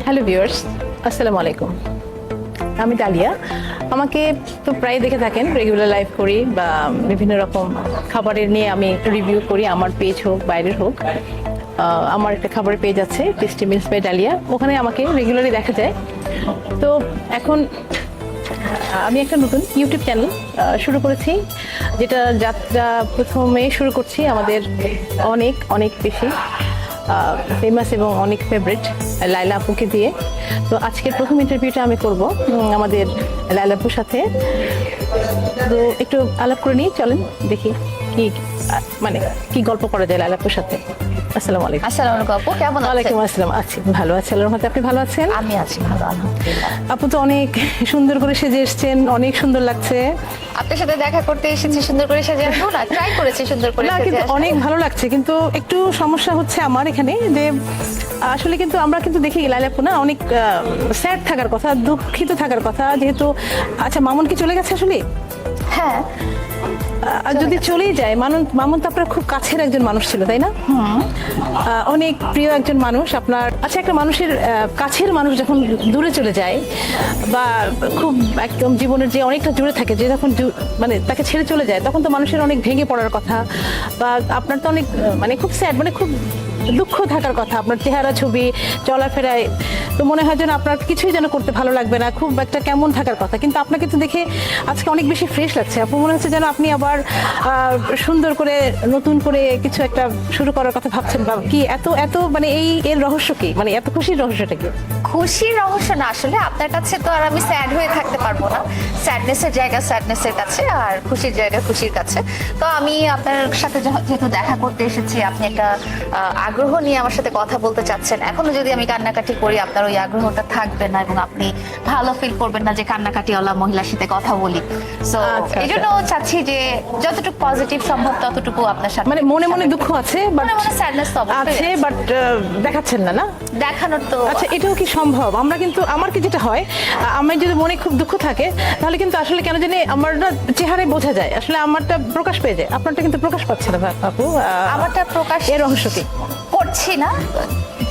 Hello viewers, আসসালামু আলাইকুম। আমি ডালিয়া। আমাকে তো প্রায় দেখে থাকেন, রেগুলার লাইভ করি বা বিভিন্ন রকম খাবারের নিয়ে আমি রিভিউ করি, আমার পেজ হোক বাইরের হোক। আমার একটা খাবারের পেজ আছে, টেস্টি মিলস বাই ডালিয়া, ওখানে আমাকে রেগুলারলি দেখা যায়। তো এখন আমি একটা নতুন ইউটিউব চ্যানেল শুরু করেছি, যেটা যাত্রা প্রথমে শুরু করছি আমাদের অনেক অনেক বেশি ফেমাস এবং অনেক ফেভারিট লাইলা আপুকে দিয়ে। তো আজকের প্রথম ইন্টারভিউটা আমি করব আমাদের লাইলা আপুর সাথে। তো একটু আলাপ করে নিই, চলেন দেখি কি মানে কি গল্প করা যায় লাইলা আপুর সাথে। আসসালামু আলাইকুম। আসসালামু আলাইকুম আপু, কেমন আছেন? ওয়ালাইকুম আসসালাম। আছি ভালো আছি, আল্লাহর রহমতে। আপনি ভালো আছেন? আমি আছি ভালো, আলহামদুলিল্লাহ। আপু তো অনেক সুন্দর করে সেজে এসেছেন, অনেক সুন্দর লাগছে। আপনার সাথে দেখা করতে এসেছি, সুন্দর করে সাজে আসবো না, ট্রাই করেছি সুন্দর করে না, সাজে কিন্তু আসতে। অনেক ভালো লাগছে, কিন্তু একটু সমস্যা হচ্ছে আমার এখানে যে আসলে কিন্তু আমরা কিন্তু দেখি লাইলা আপু না অনেক স্যাড থাকার কথা, দুঃখিত থাকার কথা, যেহেতু আচ্ছা মামুন কি চলে গেছে আসলে? হ্যাঁ, আর যদি চলেই যায়, মামুন তো আপনার খুব কাছের একজন মানুষ ছিল, তাই না? অনেক প্রিয় একজন মানুষ আপনার। আচ্ছা, একটা মানুষের কাছের মানুষ যখন দূরে চলে যায় বা খুব একদম জীবনের যে অনেকটা জুড়ে থাকে, যে যখন মানে তাকে ছেড়ে চলে যায়, তখন তো মানুষের অনেক ভেঙে পড়ার কথা, বা আপনার তো অনেক মানে খুব স্যাড, মানে খুব দুঃখ থাকার কথা। আপনার চেহারা, ছবি, চলাফেরায় তো মনে হয় যেন আপনার কিছুই যেন করতে ভালো লাগবে না, খুব একটা কেমন থাকার কথা। কিন্তু আপনাকে তো দেখে আজকে অনেক বেশি ফ্রেশ লাগছে আপু, মনে হচ্ছে যেন আপনি আবার সুন্দর করে নতুন করে কিছু একটা শুরু করার কথা ভাবছেন। বা কি এত এত মানে এর রহস্য কি, মানে এত খুশির রহস্যটা কি? খুশির রহস্য না, আসলে আপনার কাছে তো আর আমি স্যাড হয়ে থাকতে পারবো না। স্যাডনেসের জায়গা স্যাডনেসের কাছে, আর খুশির জায়গা খুশির কাছে। তো আমি আপনার সাথে যেহেতু দেখা করতে এসেছি, আপনি একটা আগ্রহ নিয়ে আমার সাথে কথা বলতে চাচ্ছেন। এখনো যদি আমি কান্নাকাটি করি, আপনার ওই আগ্রহটা থাকবে না এবং আপনি ভালো ফিল করবেন না যে কান্নাকাটিওয়ালা মহিলার সাথে কথা বলি। সো এই জন্য চাচ্ছি যে যতটুকু পজিটিভ সম্ভব ততটুকু আপনার সাথে। মানে মনে মনে দুঃখ আছে, মনে মনে স্যাডনেস তো অবশ্যই আছে, বাট দেখাচ্ছেন না, না দেখানোর তো। আচ্ছা, এটাও কি সম্ভব? আমরা কিন্তু আমার কি যেটা হয়, আমার যদি মনে খুব দুঃখ থাকে, তাহলে কিন্তু আসলে কেন জানি আমার না চেহারায় বোঝা যায়, আসলে আমারটা প্রকাশ পেয়ে যায়, আপনারটা কিন্তু প্রকাশ পাচ্ছে না আপু। আমারটা প্রকাশ এর রহস্য কি?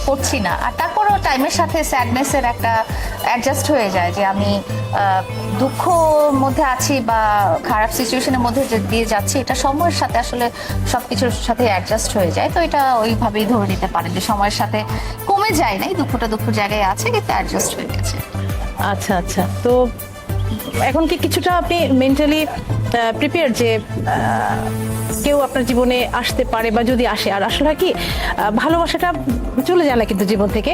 করছি না আর তারপরও টাইমের সাথে স্যাডনেসের একটা অ্যাডজাস্ট হয়ে যায় যে আমি দুঃখ মধ্যে আছি বা খারাপ সিচুয়েশনের মধ্যে যে দিয়ে যাচ্ছি, এটা সময়ের সাথে আসলে সবকিছুর সাথে অ্যাডজাস্ট হয়ে যায়। তো এটা ওইভাবেই ধরে নিতে পারেন যে সময়ের সাথে কমে যায় নাই, দুঃখটা দুঃখ জায়গায় আছে, কিন্তু অ্যাডজাস্ট হয়ে গেছে। আচ্ছা আচ্ছা, তো এখন কি কিছুটা আপনি মেন্টালি প্রিপেয়ার যে কেউ আপনার জীবনে আসতে পারে, বা যদি আসে, আর আসলে কি ভালোবাসাটা চলে যায় না কিন্তু জীবন থেকে,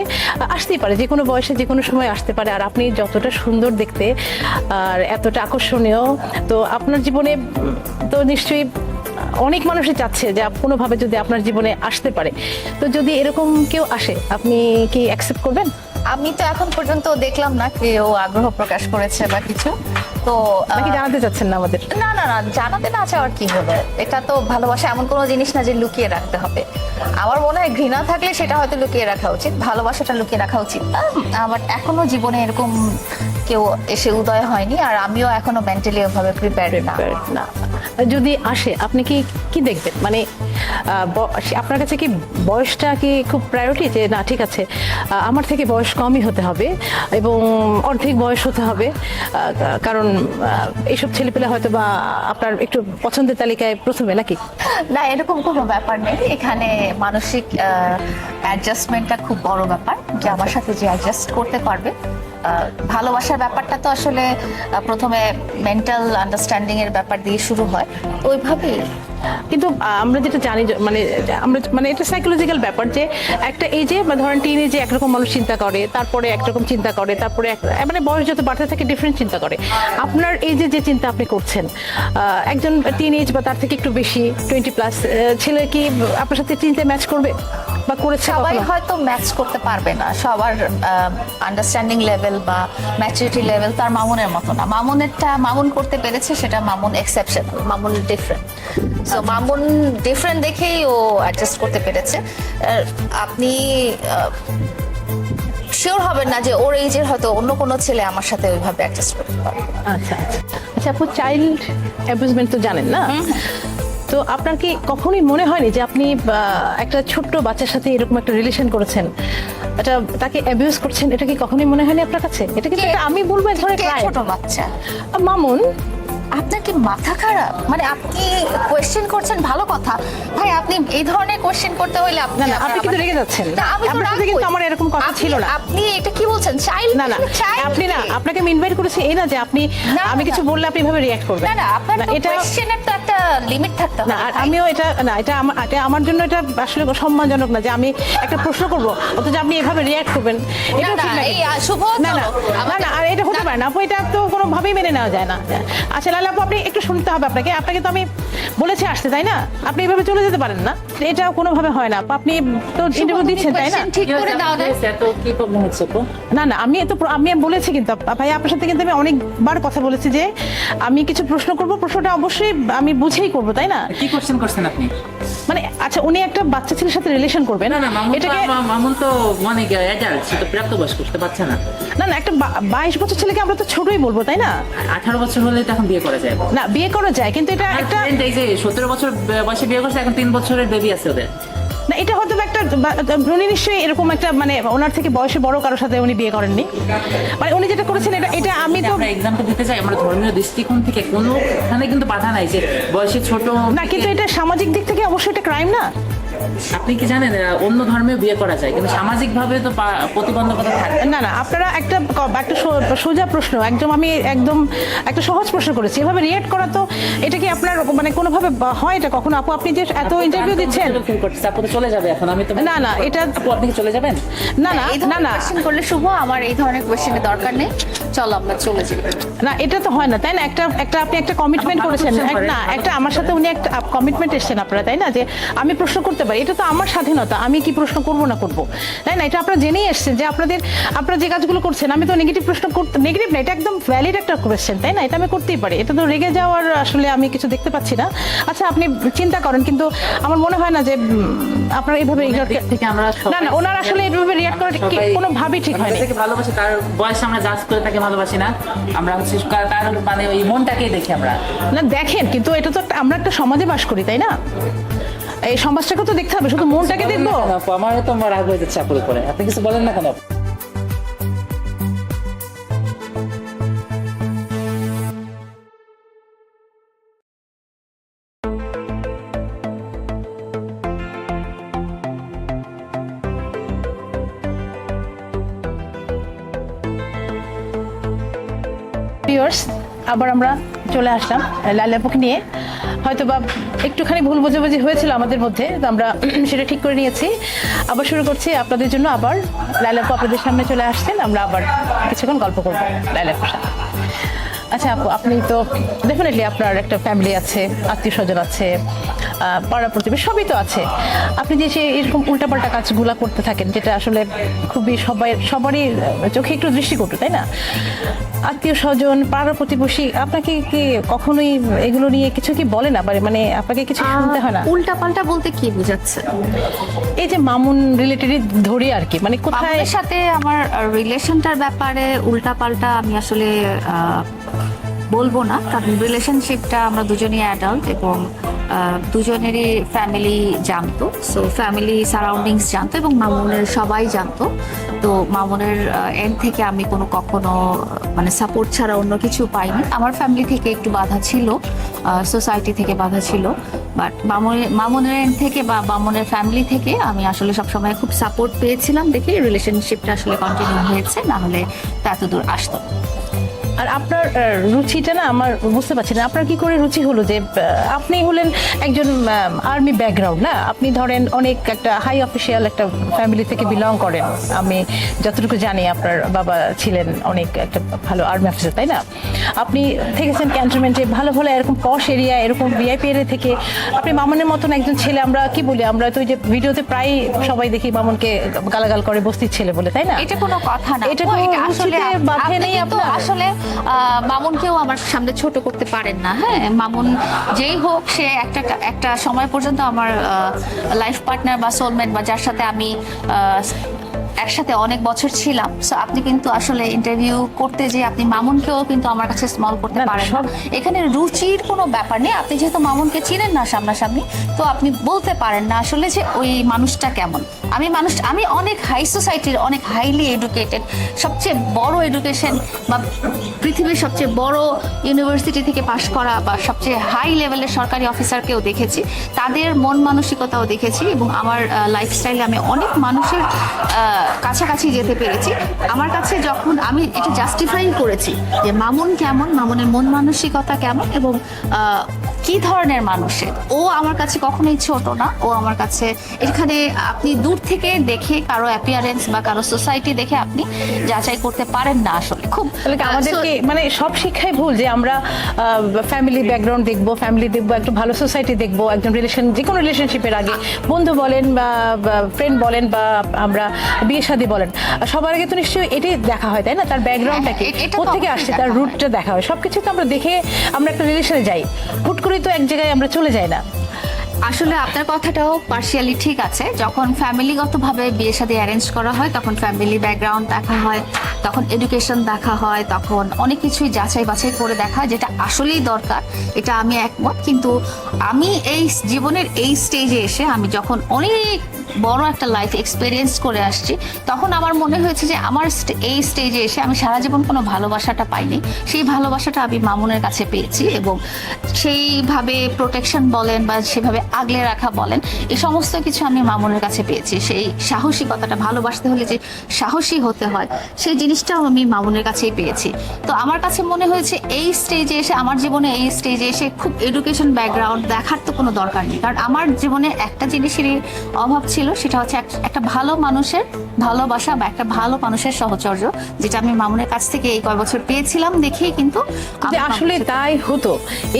আসতেই পারে, যে কোনো বয়সে যে কোনো সময় আসতে পারে। আর আপনি যতটা সুন্দর দেখতে আর এতটা আকর্ষণীয়, তো আপনার জীবনে তো নিশ্চয়ই অনেক মানুষই চাচ্ছে যে কোনোভাবে যদি আপনার জীবনে আসতে পারে। তো যদি এরকম কেউ আসে, আপনি কি অ্যাকসেপ্ট করবেন? আমি তো এখন পর্যন্ত দেখলাম না কেউ আগ্রহ প্রকাশ করেছে বা কিছু। তো নাকি জানাতে চাচ্ছেন না আমাদের? না না না, জানাতে না চাওয়ার কি হবে? এটা তো ভালোবাসা এমন কোনো জিনিস না যে লুকিয়ে রাখতে হবে। আমার মনে হয় ঘৃণা থাকলে সেটা হয়তো লুকিয়ে রাখা উচিত, ভালোবাসাটা লুকিয়ে রাখা উচিত না। আমার এখনো জীবনে এরকম কেউ এসে উদয় হয়নি, আর আমিও এখনো মেন্টালি ওভাবে প্রিপেয়ার্ড না। যদি আসে, আপনি কি কি দেখবেন? মানে আপনার কাছে কি বয়সটা কি খুব প্রায়োরিটি, যে না ঠিক আছে আমার থেকে বয়স কমই হতে হবে এবং অর্ধেক বয়স হতে হবে, কারণ এইসব ছেলেপেলে হয়তো বা আপনার একটু পছন্দের তালিকায় প্রথমে, নাকি? না, এরকম কোনো ব্যাপার নেই। এখানে মানসিক অ্যাডজাস্টমেন্টটা খুব বড় ব্যাপার, যে আমার সাথে যে অ্যাডজাস্ট করতে পারবে। ভালোবাসার ব্যাপারটা তো আসলে প্রথমে মেন্টাল আন্ডারস্ট্যান্ডিং এর ব্যাপার দিয়ে শুরু হয়, ওইভাবেই। কিন্তু আমরা যেটা জানি, মানে এটা সাইকোলজিক্যাল ব্যাপার, যে একটা এজে বা ধরেন টিন এজে একরকম মানুষ চিন্তা করে, তারপরে একরকম চিন্তা করে, তারপরে মানে বয়স যত বাড়তে থাকে ডিফারেন্ট চিন্তা করে। আপনার এজে যে চিন্তা আপনি করছেন, একজন টিন এজ বা তার থেকে একটু বেশি 20+ ছেলে কি আপনার সাথে চিন্তায় ম্যাচ করবে বা করেছে? সবাই হয়তো ম্যাচ করতে পারবে না, সবার আন্ডারস্ট্যান্ডিং লেভেল বা ম্যাচুরিটি লেভেল তার মামুনের মতো না। মামুন করতে পেরেছে, সেটা Mamun exception, Mamun different. So Mamun different দেখেই ও অ্যাডজাস্ট করতে পেরেছে। আপনি শিওর হবেন না যে ওর এইজের হয়তো অন্য কোনো ছেলে আমার সাথে ওইভাবে অ্যাডজাস্ট করতে পারবে। আচ্ছা আচ্ছা, আপু চাইল্ড অ্যাবিউজমেন্ট তো জানেন না? তো আপনার কি কখনোই মনে হয়নি যে আপনি একটা ছোট্ট বাচ্চার সাথে এরকম একটা রিলেশন করেছেন, এটা তাকে অ্যাবিউজ করছেন, এটা কি কখনোই মনে হয়নি আপনার কাছে? এটা কিন্তু একটা, আমি বলবো এক ধরনের কে ক্রাইম। ছোট বাচ্চা? মামুন, আপনার কি মাথা খারাপ? মানে আপনি কোয়েশ্চেন করছেন ভালো কথা ভাই, আপনি এই ধরনের কোয়েশ্চেন করতে হইলে না না, আপনি কিন্তু রেগে যাচ্ছেন। না, আমি তো আপনার সাথে রাগ কিন্তু করি। আমার এরকম কথা ছিল না। আপনি এটা কি বলছেন? চাইল্ড না না, আপনি না, আপনাকে আমি ইনভাইট করেছি এই না যে আপনি, না, আমি না, কিছু না। বললে আপনি এভাবে রিঅ্যাক্ট করবেন। না না, আপনার না, তো এটা কোয়েশ্চেনের তো একটা লিমিট থাকতে না, হবে আর ভাই। আমিও এটা না, এটা আমার জন্য এটা আসলে সম্মানজনক না যে আমি একটা প্রশ্ন করব অথচ আপনি এভাবে রিঅ্যাক্ট করবেন, এটা না, ঠিক না, না। এই শুভ না না না না, আর এটা হতে পারে না আপু, এটা তো কোনোভাবেই মেনে নেওয়া যায় না। আচ্ছা লালা আপু, আপনি একটু শুনতে হবে আপনাকে তো আমি বলেছি আসতে, তাই না? আপনি এভাবে চলে যেতে পারেন না, এটা কোনোভাবে হয় না আপু। আপনি তো ইন্টারভিউ দিচ্ছেন, তাই না? ঠিক করে দাও না। এত কি প্রবলেম হচ্ছে আপু? না না, আমি বলেছি কিন্তু ভাই, আপনার সাথে কিন্তু আমি অনেকবার কথা বলেছি যে আমি কিছু প্রশ্ন করব, প্রশ্নটা অবশ্যই আমি বুঝেই করব, তাই না? কি কোশ্চেন করছেন আপনি? মানে আচ্ছা, উনি একটা বাচ্চা ছেলের সাথে রিলেশন করবেন, না না, এটাকে মামুন তো অনেক অ্যাডাল্ট, সে তো প্রাপ্তবয়স্ক, করতে পারছে না। না না, একটা 22 বছর ছেলেকে আমরা তো ছোটই বলবো, তাই না? 18 বছর হলে তো এখন বিয়ে করা যায়। না, বিয়ে করা যায়, কিন্তু এটা একটা, এই যে 17 বছর বয়সে বিয়ে করছে, এখন 3 বছরের বেবি আছে ওদের। না এটা হয়তো একটা, উনি নিশ্চয়ই এরকম একটা, মানে ওনার থেকে বয়সে বড় কারোর সাথে উনি বিয়ে করেননি। মানে উনি যেটা করেছেন এটা আমি তো আমরা এক্সাম্পল দিতে চাই, আমরা ধর্মীয় দৃষ্টিকোণ থেকে কোনোখানে কিন্তু বাধা নাই যে বয়সে ছোট। না, কিন্তু এটা সামাজিক দিক থেকে অবশ্যই এটা ক্রাইম না? আপনি কি জানেন অন্য ধর্মে বিয়ে করা যায়, কিন্তু সামাজিক ভাবে তো প্রতিবন্ধকতা থাকে। না না, আপনারা একটা সোজা প্রশ্ন, আমি একদম একটা সহজ প্রশ্ন করেছি, এভাবে রিয়েক্ট করা তো, এটা কি আপনার মানে কোনোভাবে হয় এটা কখনো? আপু, আপনি যে এত ইন্টারভিউ দিচ্ছেন। আপু তো চলে যাবে এখন, আমি তো না না, এটা আপু, আপনি কি চলে যাবেন? না না এই না ধরনের না কোয়েশ্চেন করলে শুভ, আমার এই ধরনের কোয়েশ্চেনের দরকার নেই, চলো আমরা চলে যাই। না, এটা তো হয় না, তাই না? আপনি একটা কমিটমেন্ট ভালো করেছেন, question করেন, না ভালো একটা আমার সাথে উনি একটা কমিটমেন্ট এসেছেন আপনারা, তাই না? যে আমি প্রশ্ন করতে পারি, এটা তো আমার স্বাধীনতা, আমি কি প্রশ্ন করব না করব, তাই না? এটা আপনারা জেনেই এসেছেন যে আপনারা যে কাজগুলো করছেন, আমি তো নেগেটিভ প্রশ্ন করতে, নেগেটিভ না, এটা একদম ভ্যালিড একটা কোয়েশ্চেন, তাই না? এটা আমি করতেই পারি, এটা তো রেগে যাওয়ার আসলে আমি কিছু দেখতে পাচ্ছি না। আচ্ছা, আপনি চিন্তা করেন, কিন্তু আমার মনে হয় না যে আপনারা এইভাবে থেকে আমরা না না, ওনার আসলে এইভাবে রিয়াক্ট করা কোনোভাবেই ঠিক হয়নি। থেকে ভালোবাসি, তার বয়স আমরা জাজ করে তাকে ভালোবাসি না, আমরা হচ্ছে তার মানে ওই মনটাকেই দেখি আমরা। না দেখেন, কিন্তু এটা তো আমরা একটা সমাজে বাস করি, তাই না? এই সমাজটাকে তো দেখতে হবে, শুধু মনটাকে দেখবো? আমার তো আমার রাগ হয়ে যাচ্ছে আপুর উপরে, আপনি কিছু বলেন না কেন? ভিউয়ার্স, আবার আমরা চলে আসলাম লাইলাপুকে নিয়ে। হয়তো বা একটুখানি ভুল বোঝাবুঝি হয়েছিল আমাদের মধ্যে, তো আমরা সেটা ঠিক করে নিয়েছি। আবার শুরু করছি আপনাদের জন্য। আবার লাইলাপু আপনাদের সামনে চলে আসছেন, আমরা আবার কিছুক্ষণ গল্প করবো লাইলাপুর সাথে। আচ্ছা আপু, আপনি তো ডেফিনেটলি আপনার একটা ফ্যামিলি আছে, আত্মীয় স্বজন আছে, পাড়া প্রতিবেশী সবই তো আছে। আপনি যে সেই এরকম উল্টাপাল্টা কাজগুলো করতে থাকেন, যেটা আসলে খুবই সবারই চোখে একটু দৃষ্টিকটু, তাই না? আত্মীয় স্বজন, পাড়া প্রতিবেশী আপনাকে কি কখনোই এগুলো নিয়ে কিছু কি বলে না? মানে আপনাকে কিছু শুনতে হয় না? উল্টা পাল্টা বলতে কি বুঝাচ্ছে? এই যে মামুন রিলেটেডই ধরি আর কি, মানে কোথায় মামুনের সাথে আমার রিলেশনটার ব্যাপারে উল্টা পাল্টা আমি আসলে বলবো না, কারণ রিলেশনশিপটা আমরা দুজনেই অ্যাডাল্ট এবং দুজনেরই ফ্যামিলি জানতো, সো ফ্যামিলি সারাউন্ডিংস জানতো এবং মামুনের সবাই জানতো। তো মামুনের এন্ড থেকে আমি কখনো মানে সাপোর্ট ছাড়া অন্য কিছু পাইনি। আমার ফ্যামিলি থেকে একটু বাধা ছিল, সোসাইটি থেকে বাধা ছিল, বাট মামুনের এন্ড থেকে বা মামুনের ফ্যামিলি থেকে আমি আসলে সবসময় খুব সাপোর্ট পেয়েছিলাম দেখে রিলেশনশিপটা আসলে কন্টিনিউ হয়েছে, না হলে তা এত দূর আসতো। আর আপনার রুচিটা না আমার বুঝতে পারছি না, আপনার কি করে রুচি হলো যে আপনি হলেন একজন আর্মি ব্যাকগ্রাউন্ড, না? আপনি ধরেন অনেক একটা হাই অফিসিয়াল একটা ফ্যামিলি থেকে বিলং করেন, আমি যতটুকু জানি আপনার বাবা ছিলেন অনেক একটা ভালো আর্মি অফিসার, তাই না? আপনি থেকেছেন ক্যান্টনমেন্টে, ভালো ভালো এরকম পশ এরিয়া, এরকম ভিআইপি এরিয়া থেকে। আপনি মামুনের মতন একজন ছেলে, আমরা কি বলি, আমরা তো ওই যে ভিডিওতে প্রায় সবাই দেখি মামুনকে গালাগাল করে বস্তির ছেলে বলে, তাই না? এটা কোনো কথা না, এটা এটা আসলে রুচিতে বাধে নেই আপনার? আসলে মামুনকেও আমার সামনে ছোট করতে পারেন না। হ্যাঁ, মামুন যেই হোক, সে একটা সময় পর্যন্ত আমার লাইফ পার্টনার বা সোলমেট, বা যার সাথে আমি একসাথে অনেক বছর ছিলাম, সো আপনি কিন্তু আসলে ইন্টারভিউ করতে যে আপনি মামুনকেও কিন্তু আমার কাছে স্মল করতে না, না, পারেন না। সব- এখানে রুচির কোনো ব্যাপার নেই। আপনি যেহেতু মামুনকে চিনেন না সামনাসামনি, তো আপনি বলতে পারেন না আসলে যে ওই মানুষটা কেমন। আমি অনেক হাই সোসাইটির, অনেক হাইলি এডুকেটেড, সবচেয়ে বড় এডুকেশন বা পৃথিবীর সবচেয়ে বড় ইউনিভার্সিটি থেকে পাশ করা বা সবচেয়ে হাই লেভেলের সরকারি অফিসারকেও দেখেছি, তাদের মন মানসিকতাও দেখেছি, এবং আমার লাইফস্টাইলে আমি অনেক মানুষের কাছাকাছি যেতে পেরেছি। আমার কাছে যখন আমি এটা জাস্টিফাই করেছি যে মামুন কেমন, মামুনের মন মানসিকতা কেমন এবং কি ধরনের মানুষের, ও আমার কাছে কখনোই ছোট না। ও আমার কাছে এখানে আপনি দূর থেকে দেখে কারো অ্যাপিয়ারেন্স বা কারো সোসাইটি দেখে আপনি যাচাই করতে পারেন না আসলে। খুব তাহলে কি আমাদেরকে মানে সব শিক্ষাই ভুল যে আমরা ফ্যামিলি ব্যাকগ্রাউন্ড দেখবো, ফ্যামিলি দেখবো, একটু ভালো সোসাইটি দেখবো, একজন রিলেশন, যে কোনো রিলেশনশিপের আগে বন্ধু বলেন বা ফ্রেন্ড বলেন বা আমরা বিয়ে শাদী বলেন, সবার আগে তো নিশ্চয়ই এটাই দেখা হয়, তাই না? তার ব্যাকগ্রাউন্ডটা কি, হ্যাঁ, এটা তো কোথেকে অবশ্যই আসছে, দেখা তার হয়। রুটটা দেখা হয়। সবকিছু তো আমরা দেখে আমরা একটা রিলেশনে যাই, হুট করেই তো এক জায়গায় আমরা চলে যাই না। আসলে আপনার কথাটাও পার্শিয়ালি ঠিক আছে। যখন ফ্যামিলিগতভাবে বিয়ে শাদী অ্যারেঞ্জ করা হয়, তখন ফ্যামিলি ব্যাকগ্রাউন্ড দেখা হয়, তখন এডুকেশন দেখা হয়, তখন অনেক কিছুই যাচাই বাছাই করে দেখা হয়, যেটা আসলেই দরকার, এটা আমি একমত। কিন্তু আমি এই জীবনের এই স্টেজে এসে আমি যখন অনেক বড় একটা লাইফ এক্সপিরিয়েন্স করে আসছি, তখন আমার মনে হয়েছে যে আমার এই স্টেজে এসে আমি সারা জীবন কোনো ভালোবাসাটা পাইনি। সেই ভালোবাসাটা আমি মামুনের কাছে পেয়েছি, এবং সেইভাবে প্রোটেকশন বলেন বা সেভাবে আগলে রাখা বলেন, এই সমস্ত কিছু আমি মামুনের কাছে পেয়েছি। সেই সাহসিকতাটা, ভালোবাসতে হলে যে সাহসী হতে হয়, সেই জিনিসটাও আমি মামুনের কাছেই পেয়েছি। তো আমার কাছে মনে হয়েছে এই স্টেজে এসে, আমার জীবনে এই স্টেজে এসে খুব এডুকেশন ব্যাকগ্রাউন্ড দেখার তো কোনো দরকার নেই, কারণ আমার জীবনে একটা জিনিসেরই অভাব ছিল, সেটা হচ্ছে একটা ভালো মানুষের ভালোবাসা বা একটা ভালো মানুষের সহচর্য, যেটা আমি মামুনের কাছ থেকে এই কয় বছর পেয়েছিলাম দেখেই কিন্তু যদি আমার আসলে তাই হতো,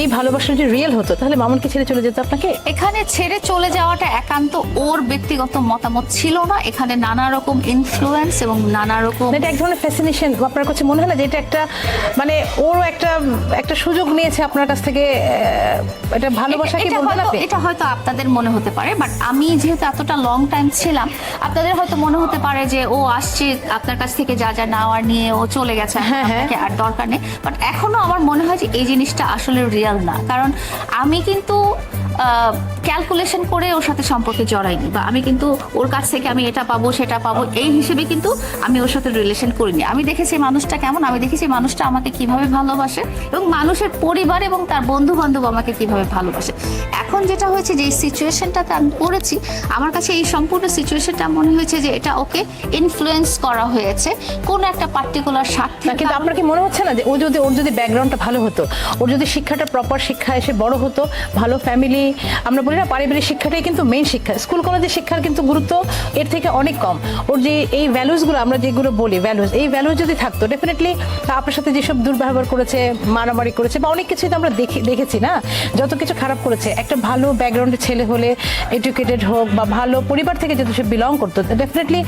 এই ভালোবাসা যদি রিয়েল হতো, তাহলে মামুনকে ছেড়ে চলে যেত আপনাকে? এখানে ছেড়ে চলে যাওয়াটা একান্ত ওর ব্যক্তিগত মতামত ছিল না। এখানে নানা রকম ইনফ্লুয়েন্স এবং নানা রকম, এটা এক ধরনের ফ্যাসিনেশন আপনার কাছে মনে হয় না যে এটা একটা মানে ওরও একটা একটা সুযোগ নিয়েছে আপনার কাছ থেকে, এটা ভালোবাসা কি বলবেন আপনি? এটা হয়তো আপনাদের মনে হতে পারে, বাট আমি যেহেতু এতটা লং টাইম ছিলাম, আপনাদের হয়তো মনে হতে পারে যে ও আসছে আপনার কাছ থেকে যা যা নেওয়ার নিয়ে ও চলে গেছে, হ্যাঁ, হ্যাঁ। আপনাকে আর দরকার নেই। বাট এখনো আমার মনে হয় যে এই জিনিসটা আসলে রিয়েল না, কারণ আমি কিন্তু ক্যালকুলেশন করে ওর সাথে সম্পর্কে জড়াইনি, বা আমি কিন্তু ওর কাছ থেকে আমি এটা পাবো সেটা পাবো এই হিসেবে কিন্তু আমি ওর সাথে রিলেশন করিনি। আমি দেখেছি মানুষটা কেমন, আমি দেখেছি মানুষটা আমাকে কিভাবে ভালোবাসে এবং মানুষের পরিবার এবং তার বন্ধু বান্ধব আমাকে কিভাবে ভালোবাসে। এখন যেটা হয়েছে যে এই সিচুয়েশনটাতে আমি পড়েছি, আমার কাছে এই সম্পূর্ণ সিচুয়েশনটা মনে হয়েছে যে এটা ওকে ইনফ্লুয়েন্স করা হয়েছে কোনো একটা পার্টিকুলার স্বার্থে। না, কিন্তু আপনার কি মনে হচ্ছে না যে ওর যদি ব্যাকগ্রাউন্ডটা ভালো হতো, ওর যদি শিক্ষাটা প্রপার শিক্ষা এসে বড় হতো, ভালো ফ্যামিলি, আমরা বলি না পারিবারিক শিক্ষাটাই কিন্তু মেইন শিক্ষা, স্কুল কলেজের শিক্ষার কিন্তু গুরুত্ব এর থেকে অনেক কম। ওর যে এই ভ্যালুসগুলো আমরা যেগুলো বলি ভ্যালুস, এই ভ্যালুস যদি থাকতো, ডেফিনেটলি আপনার সাথে যেসব দুর্ব্যবহার করেছে, মারামারি করেছে বা অনেক কিছুই তো আমরা দেখেছি না, যত কিছু খারাপ করেছে, একটা ভালো ব্যাকগ্রাউন্ডের ছেলে হলে, এডুকেটেড হোক বা ভালো পরিবার থেকে যদি সে বিলং করতো, ডেফিনেটলি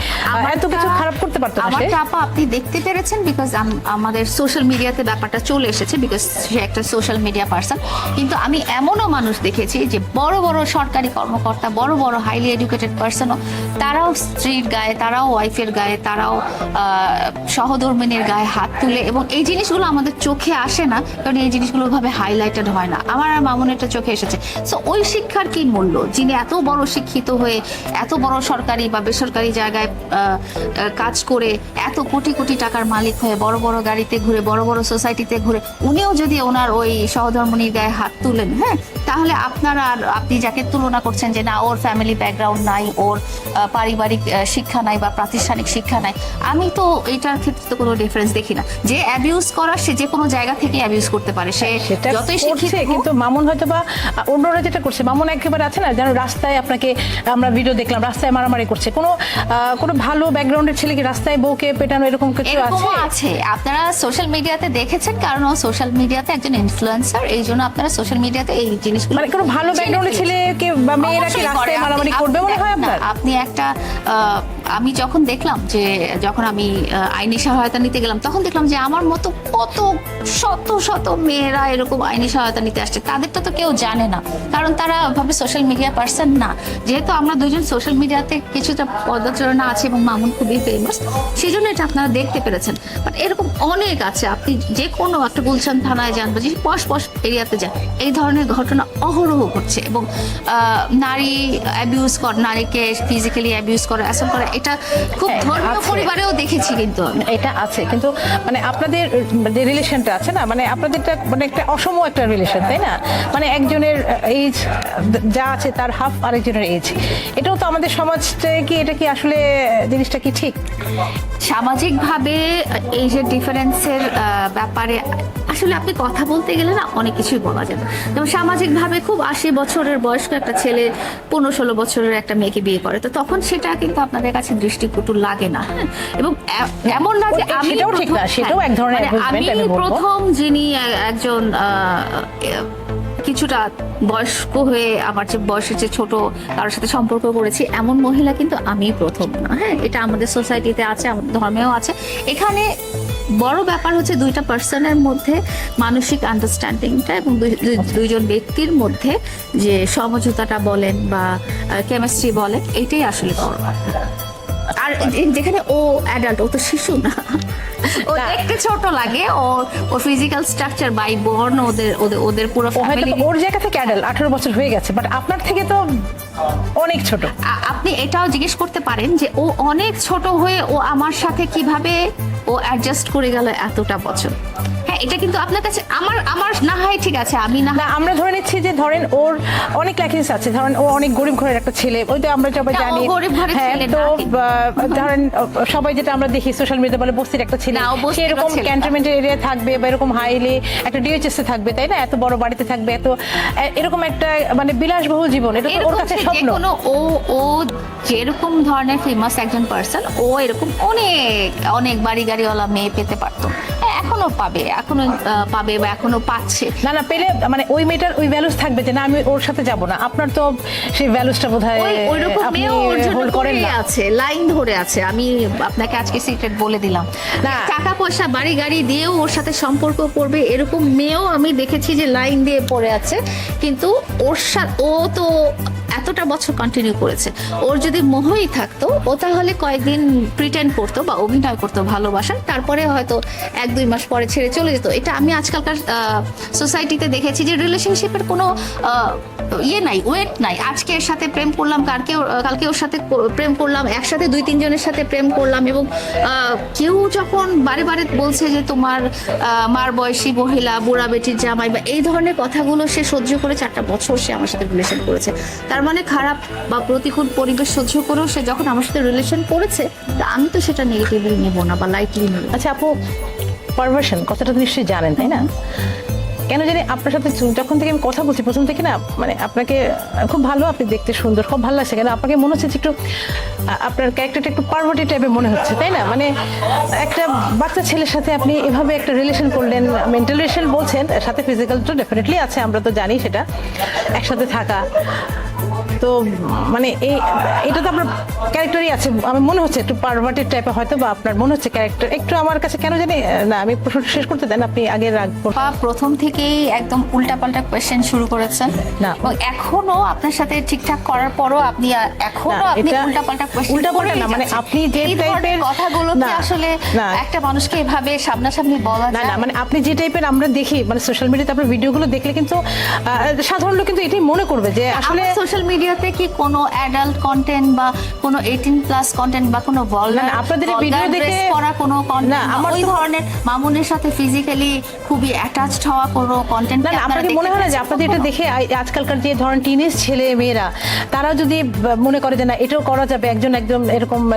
এত কিছু খারাপ করতে পারতো না আমার সে। চাপা আপনি দেখতে পেরেছেন বিকজ আমাদের সোশ্যাল মিডিয়াতে ব্যাপারটা চলে এসেছে, বিকজ সে একটা সোশ্যাল মিডিয়া পার্সন। কিন্তু আমি এমনও মানুষ দেখেছি যে বড় বড় সরকারি কর্মকর্তা, বড় বড় হাইলি এডুকেটেড পার্সনও, তারাও স্ত্রীর গায়ে, তারাও ওয়াইফের গায়ে, তারাও সহধর্মিনীর গায়ে হাত তুলে, এবং এই জিনিসগুলো আমাদের চোখে আসে না, কারণ এই জিনিসগুলো ভাবে হাইলাইটেড হয় না। আমার আর মামুনেরটা চোখে এসেছে। সো ওই শিক্ষার কি মূল্য, যিনি এত বড় শিক্ষিত হয়ে এত বড় সরকারি বা বেসরকারি জায়গায় কাজ করে এত কোটি কোটি টাকার মালিক হয়ে বড় বড় গাড়িতে ঘুরে, বড় বড় সোসাইটিতে ঘুরে, উনিও যদি ওনার ওই সহধর্মিনীর গায়ে হাত তুলেন, হ্যাঁ, তাহলে আপনি যাকে তুলনা করছেন যে না ওর ফ্যামিলি ব্যাকগ্রাউন্ড নাই, ওর পারিবারিক শিক্ষা নাই বা প্রাতিষ্ঠানিক শিক্ষা নাই, আমি তো এটার ক্ষেত্রে তো কোনো ডিফারেন্স দেখি না। যে অ্যাবিউজ করার, সে যে কোনো জায়গা থেকে অ্যাবিউজ করতে পারে, সে সেটা যতই শিক্ষিত করছে, হোক। কিন্তু মামুন হয়তো বা অন্যরা যেটা করছে, মামুন একেবারে আছে না যেন রাস্তায়, আপনাকে আমরা ভিডিও দেখলাম রাস্তায় মারামারি করছে, কোনো ভালো ব্যাকগ্রাউন্ডের ছেলে কি রাস্তায় বউকে পেটানো এরকম কিছু আছে? এরকমও আছে, আপনারা সোশ্যাল মিডিয়াতে দেখেছেন, কারণ ও সোশ্যাল মিডিয়াতে একজন ইনফ্লুয়েন্সার, এই জন্য আপনারা সোশ্যাল মিডিয়াতে এই জিনিসগুলো মানে কোনো ভালো ব্যাকগ্রাউন্ডের ছেলেকে বা মেয়েরা কি অবশ্যই করে। রাস্তায় মারামারি করবে মনে হয় আপনার? আপনি একটা আমি যখন দেখলাম যে যখন আমি আইনি সহায়তা নিতে গেলাম, তখন দেখলাম যে আমার মতো কত শত শত মেয়েরা এরকম আইনি সহায়তা নিতে আসছে। তাদেরটা তো কেউ জানে না, কারণ তারা ভাবে সোশ্যাল মিডিয়া পার্সন না। যেহেতু আমরা দুজন সোশ্যাল মিডিয়াতে কিছুটা পদচারণা আছে এবং মামুন খুবই ফেমাস, সেই জন্য এটা আপনারা দেখতে পেরেছেন। বাট এরকম অনেক আছে, আপনি যে কোনো একটা গুলশান থানায় যান বা যে পশ পশ এরিয়াতে যান, এই ধরনের ঘটনা অহরহ ঘটছে। এবং নারী অ্যাবিউজ করে, নারীকে ফিজিক্যালি অ্যাবিউজ করে, অ্যাসল্ট করে, এটা খুব হ্যাঁ, ধর্মীয় আছে। পরিবারেও দেখেছি কিন্তু আমি। এটা আছে, কিন্তু মানে আপনাদের যে রিলেশনটা আছে না, মানে আপনাদেরটা মানে একটা অসম একটা রিলেশন, তাই না? মানে একজনের এজ যা আছে তার হাফ আরেকজনের এজ, এটাও তো আমাদের সমাজটায় কি, এটা কি আসলে জিনিসটা কি ঠিক? সামাজিকভাবে এই যে ডিফারেন্সের ব্যাপারে আসলে আপনি কথা বলতে গেলে না অনেক কিছুই বলা যাবে। যেমন সামাজিকভাবে খুব 80 বছরের বয়স্ক একটা ছেলে 15-16 বছরের একটা মেয়েকে বিয়ে করে, তো তখন সেটা কিন্তু আপনাদের কাছে দৃষ্টিকটু লাগে না। হ্যাঁ? এবং এমন না যে আমি সেটাও ঠিক না, সেটাও এক ধরনের মানে abusement, আমি বলবো। প্রথম যিনি একজন কিছুটা বয়স্ক হয়ে আমার যে বয়সের যে ছোট কারোর সাথে সম্পর্ক করেছি এমন মহিলা কিন্তু আমি প্রথম না। হ্যাঁ, এটা আমাদের সোসাইটিতে আছে, আমাদের ধর্মেও আছে। এখানে বড় ব্যাপার হচ্ছে দুইটা পার্সনের মধ্যে মানসিক আন্ডারস্ট্যান্ডিংটা এবং দুইজন ব্যক্তির মধ্যে যে সমঝোতাটা বলেন বা কেমিস্ট্রি বলেন, এটাই আসলে বড় ব্যাপার। আর যেখানে ও অ্যাডাল্ট, ও তো শিশু না, ও দেখতে ছোট লাগে, ওর ফিজিক্যাল স্ট্রাকচার বাই বর্ন ওদের পুরো ও হয়তো ফ্যামিলি। ওর জায়গা থেকে অ্যাডাল্ট 18 বছর হয়ে গেছে, বাট আপনার থেকে তো অনেক ছোট। আপনি এটাও জিজ্ঞেস করতে পারেন যে ও অনেক ছোট হয়ে ও আমার সাথে কিভাবে ও অ্যাডজাস্ট করে গেল এতটা বছর। হ্যাঁ, এটা কিন্তু আপনার কাছে আমার না হয় ঠিক আছে, আমি না না, আমরা ধরে নিচ্ছি যে ধরেন ওর অনেক ল্যাকিংস আছে, ধরেন ও অনেক গরিব ঘরের একটা ছেলে, ওই তো আমরা সবাই না, ও জানি। গরিব ঘরের হ্যাঁ, ছেলে তো না। ধরেন সবাই যেটা আমরা দেখি সোশ্যাল মিডিয়া বলে বস্তির একটা ছেলে, না, ও বস্তির এরকম ছেলে না। ক্যান্টনমেন্টের এরিয়া থাকবে বা এরকম হাইলি একটা ডিএইচএস এ থাকবে, তাই না? এত বড় বাড়িতে থাকবে, এত এরকম একটা মানে বিলাসবহুল জীবন, এটা তো ওর এরকম কাছে যে স্বপ্ন। কোনো ও যেরকম ধরনের ফেমাস একজন পার্সন, ও এরকম অনেক বাড়ি গাড়িওয়ালা মেয়ে পেতে পারতো। হ্যাঁ, এখনো পাবে, পাবে বা এখনো পাচ্ছে। না না, পেলে মানে ওই মেয়েটার ওই ভ্যালুস থাকবে যে না আমি ওর সাথে যাব না। আপনার তো সেই ভ্যালুসটা বোধহয় ওইরকম আপনি মেয়েও ওর জন্য হোল্ড করেন করেই না। আছে, লাইন ধরে আছে। আমি আপনাকে আজকে সিক্রেট বলে দিলাম, না। টাকা পয়সা বাড়ি গাড়ি দিয়েও ওর সাথে সম্পর্ক করবে এরকম মেয়েও আমি দেখেছি যে লাইন দিয়ে পড়ে আছে। কিন্তু ওর সাথে ও তো এতটা বছর কন্টিনিউ করেছে। ওর যদি মোহই থাকতো, ও তাহলে কয়েকদিন প্রিটেন্ড করতো বা অভিনয় করতো ভালোবাসার, তারপরে হয়তো 1-2 মাস পরে ছেড়ে চলে যেত। এটা আমি আজকালকার সোসাইটিতে দেখেছি যে রিলেশনশিপের কোনো ইয়ে নাই, ওয়েট নাই। আজকে এর সাথে প্রেম করলাম, কালকে ওর সাথে প্রেম করলাম, একসাথে 2-3 জনের সাথে প্রেম করলাম। এবং কেউ যখন বারে বারে বলছে যে তোমার মার বয়সী মহিলা, বুড়া বেটির জামাই বা এই ধরনের কথাগুলো সে সহ্য করে 4টা বছর সে আমার সাথে রিলেশন করেছে, তার মানে খারাপ বা প্রতিকূল পরিবেশ সহ্য করেও সে যখন আমার সাথে রিলেশন করেছে, তা আমি তো সেটা নেগেটিভলি নেব না বা লাইটলি নেব। আচ্ছা আপু, পারভার্সন কথাটা তো নিশ্চয়ই জানেন, তাই না? কেন জানি আপনার সাথে যখন থেকে আমি কথা বলছি প্রথম থেকে না, মানে আপনাকে খুব ভালো, আপনি দেখতে সুন্দর, খুব ভালো লাগছে। কেন আপনাকে মনে হচ্ছে যে একটু আপনার ক্যারেক্টারটা একটু পার্বতী টাইপের মনে হচ্ছে, তাই না? মানে একটা বাচ্চা ছেলের সাথে আপনি এভাবে একটা রিলেশন করলেন, মেন্টাল রিলেশন বলছেন, সাথে ফিজিক্যাল তো ডেফিনেটলি আছে, আমরা তো জানি সেটা, একসাথে থাকা। তো মানে এটা তো আপনার ক্যারেক্টারই আছে, আমার মনে হচ্ছে একটু পারভার্টেড টাইপের হয়তো, বা আপনার মনে হচ্ছে ক্যারেক্টার একটু আমার কাছে কেন জানি না। আমি প্রশ্নটা শেষ করতে দেন, আপনি আগে রাখবো। প্রথম থেকেই একদম উল্টাপাল্টা কোয়েশ্চেন শুরু করেছেন না। এবং এখনো আপনার সাথে ঠিকঠাক করার পরও আপনি এখনো না, আপনি এটা উল্টাপাল্টা কোয়েশ্চেন উল্টাপাল্টা না, মানে আপনি যে টাইপের কথাগুলো কি না, আসলে না। একটা মানুষকে এভাবে সামনাসামনি বলা না যায়? না, মানে আপনি যে টাইপের আমরা দেখি, মানে সোশ্যাল মিডিয়াতে আপনার ভিডিওগুলো দেখলে কিন্তু সাধারণ লোক কিন্তু এটাই মনে করবে যে আসলে সোশ্যাল মিডিয়াতে কি কোনো অ্যাডাল্ট কন্টেন্ট বা কোনো 18+ কন্টেন্ট বা কোনো না, আপনাদের এই ভিডিও দেখে করা কোনো না, কন্টেন্ট আমার ওই তো- ধরনের মামুনের সাথে ফিজিক্যালি খুবই অ্যাটাচড হওয়া কোনো কন্টেন্ট না না, আপনাকে মনে হয় না যে আপনাদের এটা দেখে আজকালকার যে ধরেন টিনেজ ছেলে মেয়েরা, তারা যদি মনে করে যে না এটাও করা যাবে, একজন একদম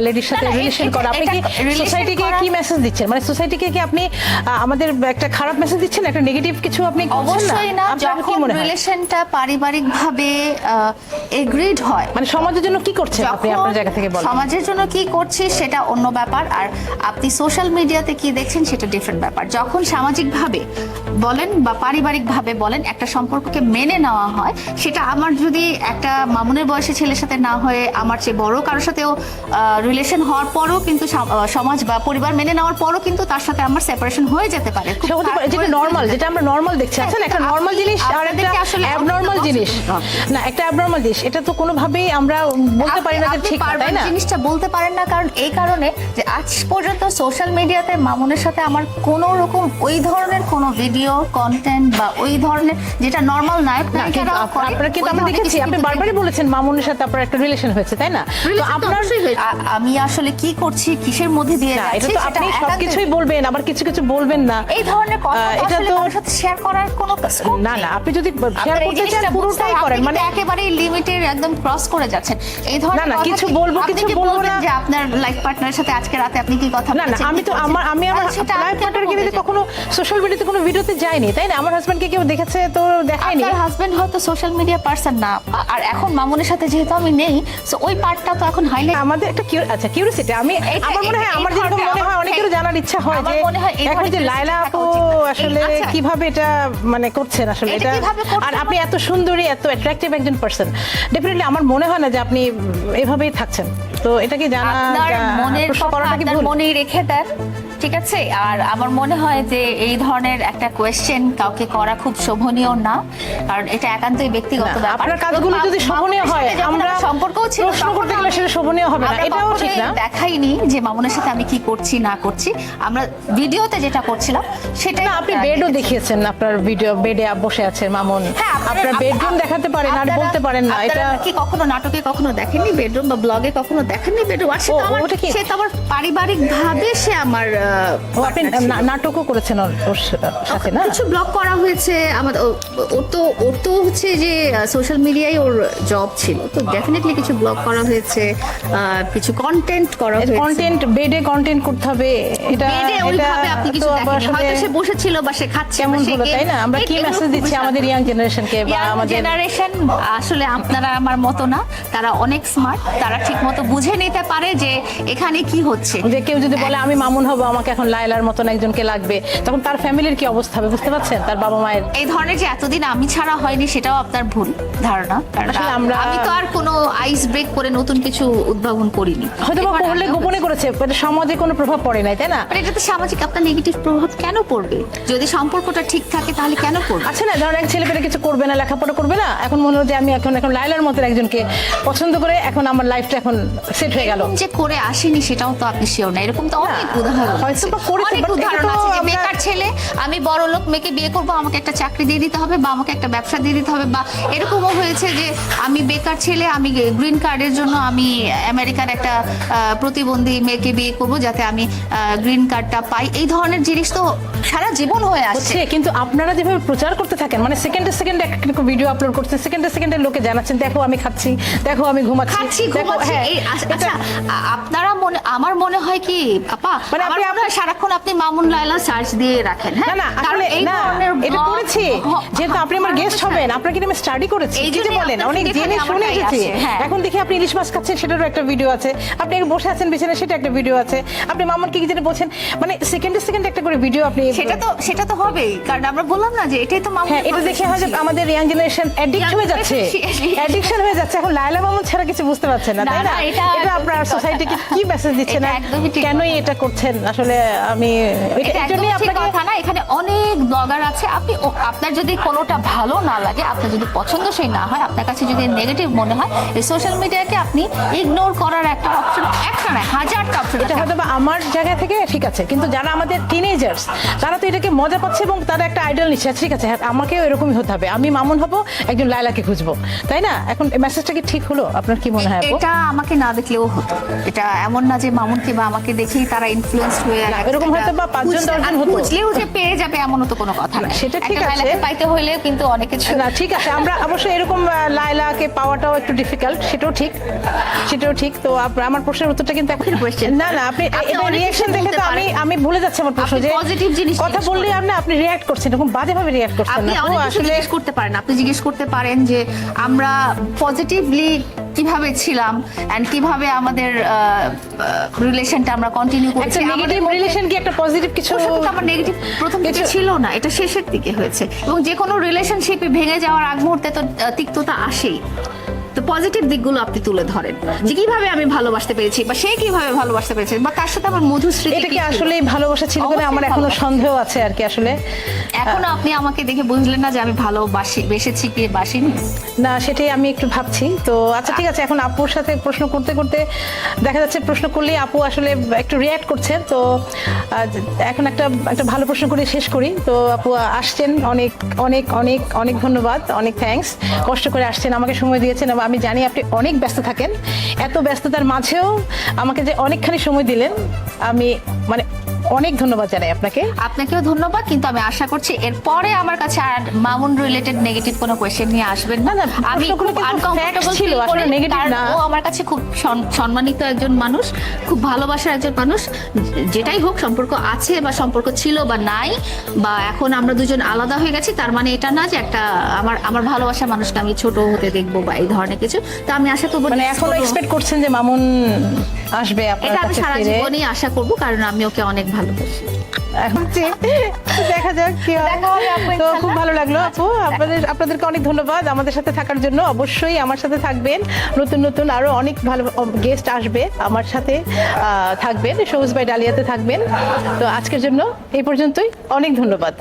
লেডির সাথে না, না, রিলেশন এটা- করা, আপনি কি এটা relation সোসাইটিকে করা- কি মেসেজ দিচ্ছেন? মানে সোসাইটিকে কি আপনি আমাদের একটা খারাপ মেসেজ দিচ্ছেন, একটা নেগেটিভ কিছু আপনি করছেন অবশ্যই না। আপনার কি যখন মনে হয়? রিলেশনটা পারিবারিকভাবে এগ্রিড হয়, মানে সমাজের জন্য কি করছেন আপনি আপনার জায়গা থেকে বলেন? সমাজের জন্য কি করছি সেটা অন্য ব্যাপার, আর আপনি সোশ্যাল মিডিয়াতে কি দেখছেন সেটা ডিফারেন্ট ব্যাপার। যখন সামাজিকভাবে বলেন বা পারিবারিকভাবে বলেন একটা সম্পর্ককে মেনে নেওয়া হয়, সেটা আমার যদি একটা মামুনের বয়সী ছেলের সাথে না হয়ে আমার চেয়ে বড় কারোর সাথেও রিলেশন হওয়ার পরও কিন্তু সমাজ বা পরিবার মেনে নেওয়ার পরও কিন্তু তার সাথে আমার সেপারেশন হয়ে যেতে পারে। সেটা হতে পারে, যেটা নরমাল, যেটা আমরা নরমাল দেখছি। আচ্ছা, একটা নরমাল জিনিস আর একটা অ্যাবনর্মাল জিনিস, না একটা অ্যাবনর্মাল জিনিস, এটা তো কোনোভাবেই আমরা বলতে পারি না যে ঠিক না, তাই না? জিনিসটা বলতে পারেন না, কারণ এই কারণে যে আজ পর্যন্ত সোশ্যাল মিডিয়াতে মামুনের সাথে আমার কোনো রকম ওই ধরনের কোনো ভিডিও কন্টেন্ট বা ওই ধরনের যেটা নরমাল নায়ক না, কিন্তু আপনারা কিন্তু আমরা দেখেছি আপনি বারবারই বলেছেন মামুনের সাথে আপনার একটা রিলেশন হয়েছে, তাই না? তো আপনার আমি আসলে কি করছি কিসের মধ্যে দিয়ে না, এটা যাচ্ছি তো আপনি সবকিছুই বলবেন, আবার কিছু কিছু বলবেন না। এই ধরনের কথা এটা আসলে তো কারোর সাথে শেয়ার করার কোনো scope না নেই। না, আপনি যদি শেয়ার আপনার এই করতে চান জিনিসটা বুঝতে পুরোটাই হবে, করেন, আপনি মানে কিন্তু একেবারে লিমিটের একদম ক্রস করে যাচ্ছেন এই ধরনের না, না, কথা কিছু কি- বলবো, আপনি কিছু কি বলবো বলবেন না। যে আপনার লাইফ পার্টনারের সাথে আজকে রাতে আপনি কি কথা না না, বলছেন, আমি কি তো করছেন? আমার সেটা আমি লাইফ কেন পার্টনারকে বলতে নিয়ে চাই? কখনো সোশ্যাল মিডিয়াতে কোনো ভিডিওতে যায়নি, তাই না? আমার হাজবেন্ডকে কেউ দেখেছে তো দেখায়নি। আপনার হাজবেন্ড হয়তো সোশ্যাল মিডিয়া পারসন না, আর এখন মামুনের সাথে যেহেতু আমি নেই, সো ওই পার্টটা তো এখন হাইলাইট। আমাদের একটা আচ্ছা কিউরিওসিটি, আমার মনে হয় আমার যেরকম মনে হয় অনেকেরও জানার ইচ্ছা হয় আমার যে মনে হয় এই এখন যে ধরনের লায়লা থাকা আপু উচিত না। আসলে আচ্ছা। কিভাবে এটা মানে করছেন আসলে এটা এটা, কিভাবে করছেন আর আপনি এত সুন্দরী এত অ্যাট্রাকটিভ একজন পারসন, ডেফিনেটলি আমার মনে হয় না যে আপনি এভাবেই থাকছেন। তো এটা কি জানা আপনার মনের প্রশ্ন কথা করাটা কি আপনার ভুল? মনেই রেখে দেন, ঠিক আছে? আর আমার মনে হয় যে এই ধরনের একটা কোয়েশ্চেন কাউকে করা খুব শোভনীয় না, কারণ এটা একান্তই ব্যক্তিগত না, ব্যাপার। আপনার কাজগুলো যদি শোভনীয় মামুনের হয়, সাথে যখন আমরা আমার সম্পর্কও ছিল প্রশ্ন করতে তখন গেলে সেটা শোভনীয় হবে না, আমরা এটাও ঠিক কখনোই না। দেখাইনি যে মামুনের সাথে আমি কি করছি না করছি, আমরা ভিডিওতে যেটা করছিলাম সেটাই না, আপনি বেডও দেখিয়েছেন, আপনার ভিডিও বেডে বসে আছে মামুন, হ্যাঁ, আপনার বেডরুম দেখাতে পারেন আর বলতে পারেন না। এটা কি কখনো নাটকে কখনো দেখেননি বেডরুম, বা ব্লগে কখনো দেখেননি বেডরুম? আর সেটা আমার, ওটা কি? সে তো আমার পারিবারিক ভাবে সে আমার ও, আপনি নাটকও করেছেন ওর সাথে না? কিছু ব্লগ করা হয়েছে আমাদের। ওর তো হচ্ছে যে সোশ্যাল মিডিয়ায় ওর জব ছিল, তো ডেফিনেটলি কিছু ব্লগ করা হয়েছে, কিছু কন্টেন্ট করা হয়েছে। কন্টেন্ট বেডে কন্টেন্ট করতে হবে, এটা বেডে ওইভাবে আপনি কিছু তো দেখেননি, আসলে হয়তো সে বসেছিল বা সে খাচ্ছে কেমন হলো, তাই না? আমরা কি মেসেজ দিচ্ছি আমাদের ইয়াং জেনারেশনকে বা আমাদের জেনারেশন? আসলে আপনারা আমার মতো না, তারা অনেক স্মার্ট, তারা ঠিক মতো বুঝে নিতে পারে যে এখানে কি হচ্ছে। যে কেউ যদি বলে আমি মামুন হব, আমাকে এখন লায়লার মতন একজনকে লাগবে, তখন তার ফ্যামিলির কি অবস্থা হবে বুঝতে পারছেন? তার বাবা মায়ের এই ধরনের যে এতদিন আমি ছাড়া হয়নি সেটাও আপনার ভুল ধারণা, কারণ আসলে আমি তো আর কোনো আইস ব্রেক করে নতুন কিছু উদ্ভাবন করিনি। হয়তো বা করলে গোপনে করেছে, এটা সমাজে কোনো প্রভাব পড়ে নাই, তাই না? মানে এটাতে সামাজিক আপনার নেগেটিভ প্রভাব কেন পড়বে? যদি সম্পর্কটা ঠিক থাকে তাহলে কেন পড়বে? আচ্ছা, না ধরেন এক ছেলে পেলে কিছু করবে না, লেখাপড়া করবে না, এখন মনে হয় যে আমি এখন লায়লার মতো একজনকে পছন্দ করে এখন আমার লাইফটা এখন সেট হয়ে গেল। এরকম যে করে আসেনি সেটাও তো আপনি শিওর না, এরকম তো অনেক উদাহরণ আছে। হয়তো বা করেছে, অনেক but এটা উদাহরণ তো আছে যে আমরা- বেকার ছেলে, আমি বড় লোক মেয়েকে বিয়ে করবো, আমাকে একটা চাকরি দিয়ে দিতে হবে বা আমাকে একটা ব্যবসা দিয়ে দিতে হবে, বা এরকমও হয়েছে যে আমি বেকার ছেলে, আমি গ্রিন কার্ডের জন্য আমি আমেরিকার একটা প্রতিবন্ধী মেয়েকে বিয়ে করব যাতে আমি গ্রিন কার্ডটা পাই। এই ধরনের জিনিস তো সারা জীবন হয়ে আসছে। হচ্ছে, কিন্তু আপনারা যেভাবে প্রচার করতে থাকেন, মানে সেকেন্ডে সেকেন্ডে একটা ভিডিও আপলোড করছেন, সেকেন্ডে সেকেন্ডে লোকে জানাচ্ছেন দেখো আমি খাচ্ছি, দেখো আমি খাচ্ছি ঘুমাচ্ছি, দেখো ঘুমাচ্ছি। হ্যাঁ, আচ্ছা, আপনারা আমার মনে হয় কি আপা, মানে আমার মনে হয় সারাক্ষণ আপনি মামুন লায়লা সার্চ দিয়ে রাখেন। না হ্যাঁ, না কারণ আসলে এই না, ধরনের এটা blog- করেছি যেহেতু আপনি আমার গেস্ট হবেন, আপনাকে কিন্তু আমি স্টাডি করেছি, এই কি যে জন্যই বলেন আপনার অনেক feed জেনে এখানে শুনে আমারটাই এসেছি। আসে, হ্যাঁ। এখন দেখি আপনি ইলিশ মাছ খাচ্ছেন, সেটারও একটা ভিডিও আছে, আপনি বসে আছেন বিছানায়, সেটা একটা ভিডিও আছে, আপনি মামুন কি যেটা বলছেন, মানে সেকেন্ডে সেকেন্ডে একটা করে ভিডিও আপনি সেটা তো হবেই, কারণ আমরা বললাম না যে এটাই তো মামুন। হ্যাঁ, এটা দেখে হয় যে আমাদের ইয়াং জেনারেশন অ্যাডিক্ট হয়ে যাচ্ছে, অ্যাডিকশন হয়ে যাচ্ছে, এখন লায়লা মামুন ছাড়া কিছু বুঝতে পারছেন না, তাই না, না? না, এটা এটা আপনার ঠিক কথা। সোসাইটিকে কি মেসেজ দিচ্ছেন, এটা আর একদমই ঠিক কেনই কথা। এটা করছেন আসলে আমি এটা এটা একদমই নিয়ে ঠিক আপনাকে কথা না, এখানে অনেক ব্লগার আছে, আপনি আপনার যদি কোনোটা ভালো না লাগে, আপনার যদি পছন্দসই না হয়, আপনার কাছে যদি নেগেটিভ মনে হয়, এই সোশ্যাল মিডিয়াকে আপনি ইগনোর করার একটা অপশন, একটা না হাজারটা অপশন এটা হয়তো বা আমার জায়গা থেকে ঠিক আছে, কিন্তু যারা আমাদের টিনেজার্স তারা তো এটাকে মজা পাচ্ছে এবং তারা একটা আইডল নিচ্ছে, ঠিক আছে হ্যাঁ আমাকেও এরকমই হতে হবে, আমি মামুন হব, একজন লায়লাকে খুঁজবো, তাই না? এখন মেসেজটা কি ঠিক হলো? আপনার কি মনে হয় আপু? এটা আমাকে না দেখলেও হতো। এটা এমন না যে মামুনকে বা আমাকে দেখেই তারা ইনফ্লুয়েন্স হয়ে এরকম হয়তো বা 5 জন 10 জন হতো। খুঁজলেও যে পেয়ে যাবে এমনও তো কোনো কথা না। সেটা ঠিক একটা আছে। লাইলাকে পাইতে হইলে কিন্তু অনেক কিছু না ঠিক আছে, আমরা অবশ্যই এরকম লায়লাকে পাওয়াটাও একটু ডিফিকাল্ট, সেটাও ঠিক। তো আমার প্রশ্নের উত্তরটা কিন্তু question। না আপনি আপনি এটা অনেক রিঅ্যাকশন কিছু দেখে বলতে তো পারেন। আমি ভুলে যাচ্ছি আমার প্রশ্ন, আপনি যে positive জিনিস কথা জিজ্ঞেস বললে করেন। আপনি রিঅ্যাক্ট করছেন, এরকম বাজেভাবে রিঅ্যাক্ট করছেন আপনি না। অনেক কিছু জিজ্ঞেস করতে পারেন। আপনি জিজ্ঞেস করতে পারেন যে আমরা পজিটিভলি কিভাবে ছিলাম এন্ড কিভাবে আমাদের রিলেশনটা আমরা কন্টিনিউ একটা করেছি। নেগেটিভ রিলেশন কি একটা পজিটিভ কিছু? ওর সাথে তো আমার নেগেটিভ প্রথম দিকে কিছু- ছিল না, এটা শেষের দিকে হয়েছে। এবং যে কোনো রিলেশনশিপে ভেঙে যাওয়ার আগ মুহূর্তে তো তিক্ততা আসেই। তো পজিটিভ দিকগুলো আপনি তুলে ধরেন যে কিভাবে আমি ভালোবাসতে পেরেছি বা সে কিভাবে ভালোবাসতে পেরেছে বা তার সাথে আমার মধুর স্মৃতি এটা কি কি ছিল। আসলেই ভালোবাসা ছিল কিনা অবশ্যই আমার এখনো ভালোবাসা। সন্দেহ আছে আর কি আসলে। এখনো আপনি আমাকে দেখে বুঝলেন না যে আমি বেসেছি কি বাসিনি? না সেটাই আমি একটু ভাবছি। তো আচ্ছা ঠিক আছে, এখন আপুর সাথে প্রশ্ন করতে করতে দেখা যাচ্ছে প্রশ্ন করলে আপু আসলে একটু রিয়্যাক্ট করছে। তো এখন একটা ভালো প্রশ্ন করে শেষ করি। তো আপু আসছেন, অনেক অনেক অনেক অনেক ধন্যবাদ, অনেক থ্যাঙ্কস। কষ্ট করে আসছেন, আমাকে সময় দিয়েছেন এবং আমি জানি আপনি অনেক ব্যস্ত থাকেন। এত ব্যস্ততার মাঝেও আমাকে যে অনেকখানি সময় দিলেন, আমি মানে অনেক ধন্যবাদ জানাই আপনাকে। আপনাকেও ধন্যবাদ, কিন্তু আমি আশা করছি এরপরে আমার কাছে আর মামুন রিলেটেড নেগেটিভ কোনো কোয়েশ্চেন নিয়ে আসবেন না। না, আমি প্রশ্নগুলো খুব কিন্তু আনকমফোর্টেবল facts ছিল, ছিল, আসলে negative না। ও আমার কাছে খুব সম্মানিত একজন মানুষ, খুব ভালোবাসার একজন মানুষ। যেটাই হোক, সম্পর্ক আছে বা সম্পর্ক ছিল বা নাই, বা এখন আমরা দুজন আলাদা হয়ে গেছি, তার মানে এটা না যে একটা আমার ভালোবাসার মানুষকে আমি ছোট হতে দেখবো বা এই ধরনের কিছু। তো আমি আশা করবো মানে এখনো এক্সপেক্ট করছেন যে মামুন আসবে আপনার এটা আমি কাছে সারা ফিরে? জীবনই আশা করবো, কারণ আমি ওকে অনেক ভালোবাসি। এখন দেখা যাক কি হয়। দেখা হবে আপু, তো ইনশাআল্লাহ। খুব ভালো লাগলো আপু, আপনাদেরকে অনেক ধন্যবাদ আমাদের সাথে থাকার জন্য। অবশ্যই আমার সাথে থাকবেন, নতুন আরো অনেক ভালো গেস্ট আসবে আমার সাথে, থাকবেন সবুজ বাই ডালিয়াতে থাকবেন। তো আজকের জন্য এই পর্যন্তই, অনেক ধন্যবাদ।